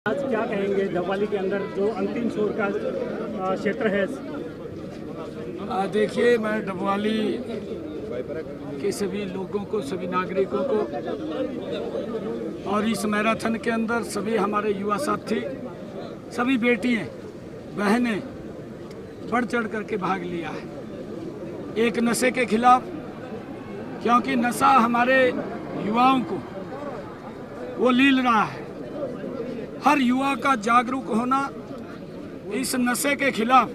आज क्या कहेंगे डबवाली के अंदर जो अंतिम छोर का क्षेत्र है? देखिए, मैं डबवाली के सभी लोगों को, सभी नागरिकों को और इस मैराथन के अंदर सभी हमारे युवा साथी, सभी बेटियां, बहनें बढ़ चढ़ करके भाग लिया है एक नशे के खिलाफ, क्योंकि नशा हमारे युवाओं को वो लील रहा है। हर युवा का जागरूक होना इस नशे के खिलाफ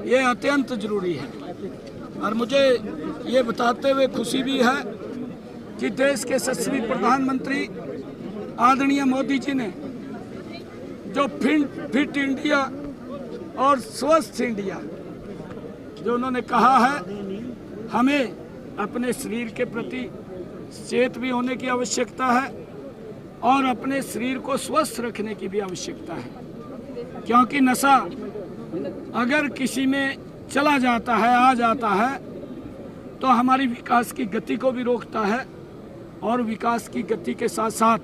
ये अत्यंत जरूरी है। और मुझे ये बताते हुए खुशी भी है कि देश के यशस्वी प्रधानमंत्री आदरणीय मोदी जी ने जो फिट इंडिया और स्वस्थ इंडिया जो उन्होंने कहा है, हमें अपने शरीर के प्रति सचेत भी होने की आवश्यकता है और अपने शरीर को स्वस्थ रखने की भी आवश्यकता है, क्योंकि नशा अगर किसी में चला जाता है, आ जाता है, तो हमारी विकास की गति को भी रोकता है और विकास की गति के साथ साथ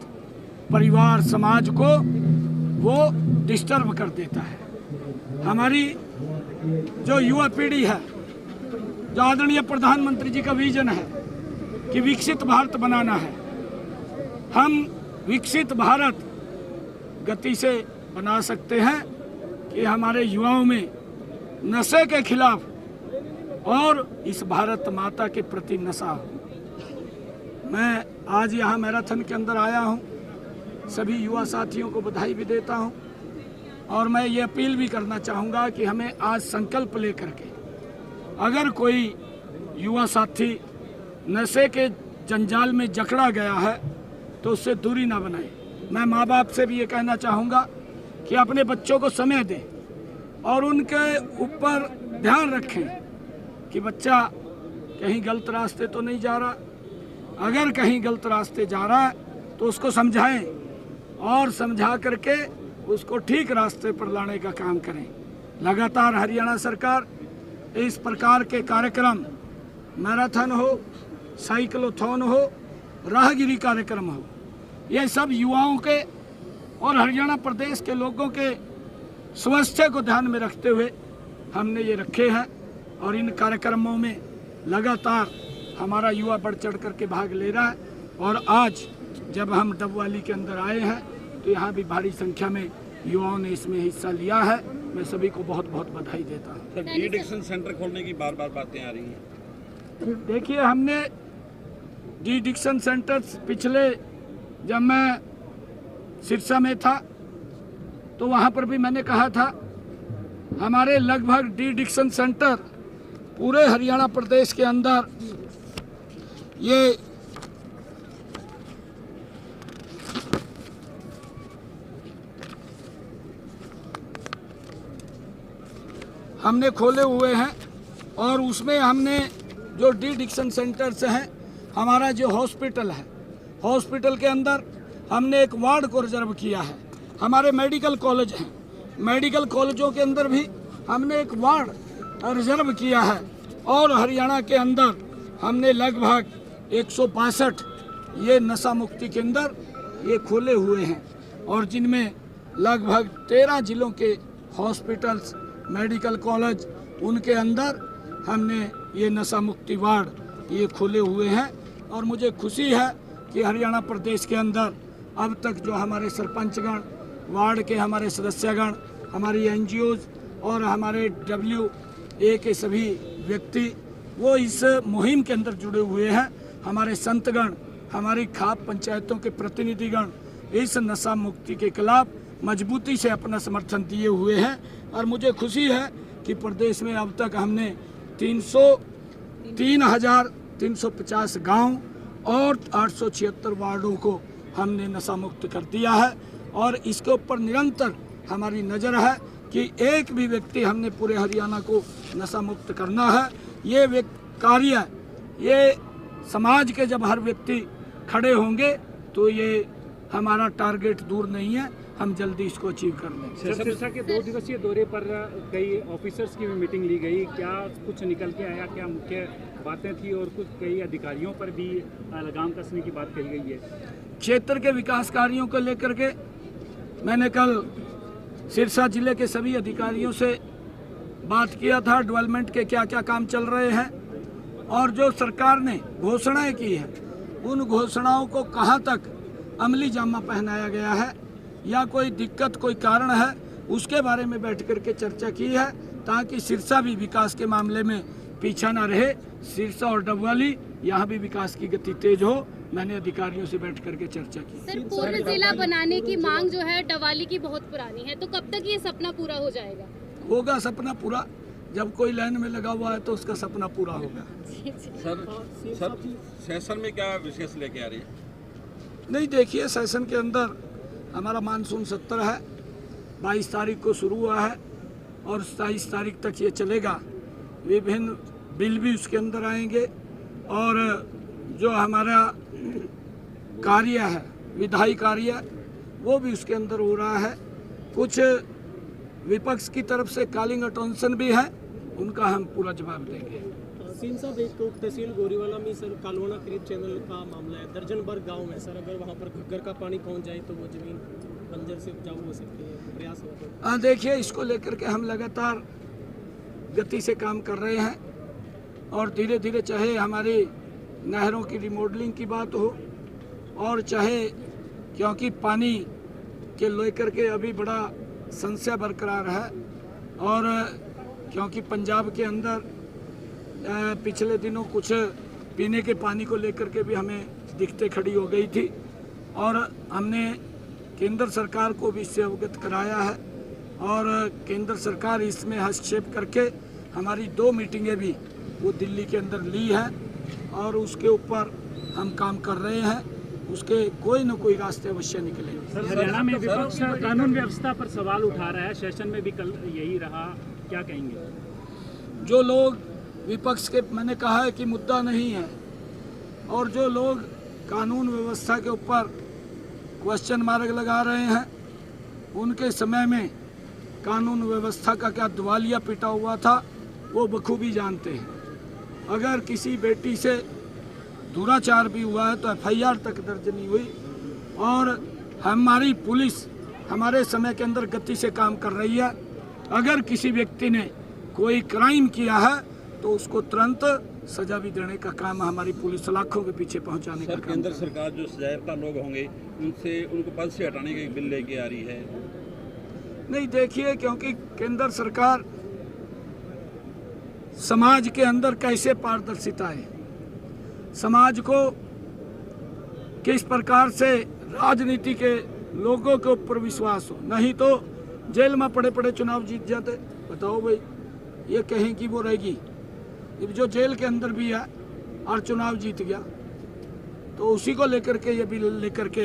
परिवार समाज को वो डिस्टर्ब कर देता है। हमारी जो युवा पीढ़ी है, जो आदरणीय प्रधानमंत्री जी का विजन है कि विकसित भारत बनाना है, हम विकसित भारत गति से बना सकते हैं कि हमारे युवाओं में नशे के खिलाफ और इस भारत माता के प्रति नशा हो। मैं आज यहाँ मैराथन के अंदर आया हूँ, सभी युवा साथियों को बधाई भी देता हूँ और मैं ये अपील भी करना चाहूँगा कि हमें आज संकल्प लेकर के, अगर कोई युवा साथी नशे के जंजाल में जकड़ा गया है तो उससे दूरी ना बनाए। मैं माँ बाप से भी ये कहना चाहूँगा कि अपने बच्चों को समय दें और उनके ऊपर ध्यान रखें कि बच्चा कहीं गलत रास्ते तो नहीं जा रहा। अगर कहीं गलत रास्ते जा रहा है तो उसको समझाएं और समझा करके उसको ठीक रास्ते पर लाने का काम करें। लगातार हरियाणा सरकार इस प्रकार के कार्यक्रम, मैराथन हो, साइक्लोथॉन हो, राहगिरी कार्यक्रम हो, ये सब युवाओं के और हरियाणा प्रदेश के लोगों के स्वास्थ्य को ध्यान में रखते हुए हमने ये रखे हैं और इन कार्यक्रमों में लगातार हमारा युवा बढ़ चढ़ करके भाग ले रहा है। और आज जब हम डबवाली के अंदर आए हैं तो यहाँ भी भारी संख्या में युवाओं ने इसमें हिस्सा लिया है। मैं सभी को बहुत बहुत बधाई देता हूँ। सर, डी एडिक्शन सेंटर खोलने की बार बार बातें आ रही हैं। देखिए, हमने डी एडिक्शन सेंटर पिछले, जब मैं सिरसा में था तो वहाँ पर भी मैंने कहा था, हमारे लगभग डी एडिक्शन सेंटर पूरे हरियाणा प्रदेश के अंदर ये हमने खोले हुए हैं और उसमें हमने जो डी एडिक्शन सेंटर्स हैं, हमारा जो हॉस्पिटल है, हॉस्पिटल के अंदर हमने एक वार्ड को रिजर्व किया है। हमारे मेडिकल कॉलेज हैं, मेडिकल कॉलेजों के अंदर भी हमने एक वार्ड रिजर्व किया है और हरियाणा के अंदर हमने लगभग 162 ये नशा मुक्ति केंद्र ये खोले हुए हैं और जिनमें लगभग 13 जिलों के हॉस्पिटल्स, मेडिकल कॉलेज, उनके अंदर हमने ये नशा मुक्ति वार्ड ये खोले हुए हैं। और मुझे खुशी है कि हरियाणा प्रदेश के अंदर अब तक जो हमारे सरपंचगण, वार्ड के हमारे सदस्यगण, हमारी एनजीओज और हमारे WA के सभी व्यक्ति वो इस मुहिम के अंदर जुड़े हुए हैं। हमारे संतगण, हमारी खाप पंचायतों के प्रतिनिधिगण इस नशा मुक्ति के खिलाफ मजबूती से अपना समर्थन दिए हुए हैं। और मुझे खुशी है कि प्रदेश में अब तक हमने 3,350 गांव और 876 वार्डों को हमने नशा मुक्त कर दिया है और इसके ऊपर निरंतर हमारी नज़र है कि एक भी व्यक्ति, हमने पूरे हरियाणा को नशा मुक्त करना है। ये कार्य, ये समाज के जब हर व्यक्ति खड़े होंगे तो ये हमारा टारगेट दूर नहीं है, हम जल्दी इसको अचीव कर लेंगे। सिरसा के 2 दिवसीय दौरे पर कई ऑफिसर्स की भी मीटिंग ली गई, क्या कुछ निकल के आया, क्या मुख्य बातें थी और कुछ कई अधिकारियों पर भी लगाम कसने की बात कही गई है? क्षेत्र के विकास कार्यों को लेकर के मैंने कल सिरसा जिले के सभी अधिकारियों से बात किया था, डेवलपमेंट के क्या क्या काम चल रहे हैं और जो सरकार ने घोषणाएं की हैं उन घोषणाओं को कहां तक अमली जामा पहनाया गया है या कोई दिक्कत कोई कारण है, उसके बारे में बैठ कर के चर्चा की है, ताकि सिरसा भी विकास के मामले में पीछा ना रहे। सिरसा और डबवाली यहाँ भी विकास की गति तेज हो। मैंने अधिकारियों से बैठ करके चर्चा की। सर, पूर्ण जिला बनाने की मांग जो है डवाली की बहुत पुरानी है, तो कब तक ये सपना पूरा हो जाएगा? होगा सपना पूरा, जब कोई लाइन में लगा हुआ है तो उसका सपना पूरा होगा। सर सेशन में क्या विशेष लेके आ रही है? नहीं, देखिए सेशन के अंदर हमारा मानसून 70 है, 22 तारीख को शुरू हुआ है और 27 तारीख तक ये चलेगा। विभिन्न बिल भी उसके अंदर आएंगे और जो हमारा कार्य है, विधायी कार्य, वो भी उसके अंदर हो रहा है। कुछ विपक्ष की तरफ से कॉलिंग अटेंशन भी है, उनका हम पूरा जवाब देंगे। सीन साहब, एक तो तहसील गोरीवाला में सर कालवाना क्रीप चैनल का मामला है, दर्जन भर गाँव में सर, अगर वहाँ पर घग्गर का पानी पहुँच जाए तो वो जमीन बंजर से उपजाऊ हो सकती है, प्रयास होगा। देखिए, इसको लेकर के हम लगातार गति से काम कर रहे हैं और धीरे धीरे, चाहे हमारी नहरों की रिमॉडलिंग की बात हो और चाहे, क्योंकि पानी के लेकर के अभी बड़ा समस्या बरकरार है और क्योंकि पंजाब के अंदर पिछले दिनों कुछ पीने के पानी को लेकर के भी हमें दिक्कतें खड़ी हो गई थी और हमने केंद्र सरकार को भी इससे अवगत कराया है और केंद्र सरकार इसमें हस्तक्षेप करके हमारी 2 मीटिंगें भी वो दिल्ली के अंदर ली है और उसके ऊपर हम काम कर रहे हैं। उसके कोई न कोई रास्ते अवश्य निकलेंगे। सर, हरियाणा में विपक्ष कानून व्यवस्था पर सवाल उठा रहा है, सेशन में भी कल यही रहा, क्या कहेंगे? जो लोग विपक्ष के, मैंने कहा है कि मुद्दा नहीं है, और जो लोग कानून व्यवस्था के ऊपर क्वेश्चन मार्क लगा रहे हैं, उनके समय में कानून व्यवस्था का क्या दिवालिया पिटा हुआ था वो बखूबी जानते हैं। अगर किसी बेटी से दुराचार भी हुआ है तो FIR तक दर्ज नहीं हुई और हमारी पुलिस हमारे समय के अंदर गति से काम कर रही है। अगर किसी व्यक्ति ने कोई क्राइम किया है तो उसको तुरंत सजा भी देने का काम हमारी पुलिस लाखों के पीछे पहुंचाने का काम। केंद्र सरकार जो सजायाफ्ता लोग होंगे उनको पद से हटाने की बिल लेके आ रही है। नहीं, देखिए, क्योंकि केंद्र सरकार समाज के अंदर कैसे पारदर्शिता है, समाज को किस प्रकार से राजनीति के लोगों के ऊपर विश्वास हो, नहीं तो जेल में पड़े पड़े चुनाव जीत जाते। बताओ भाई, ये कहें कि वो रहेगी, जो जेल के अंदर भी है और चुनाव जीत गया, तो उसी को लेकर के ये बिल लेकर के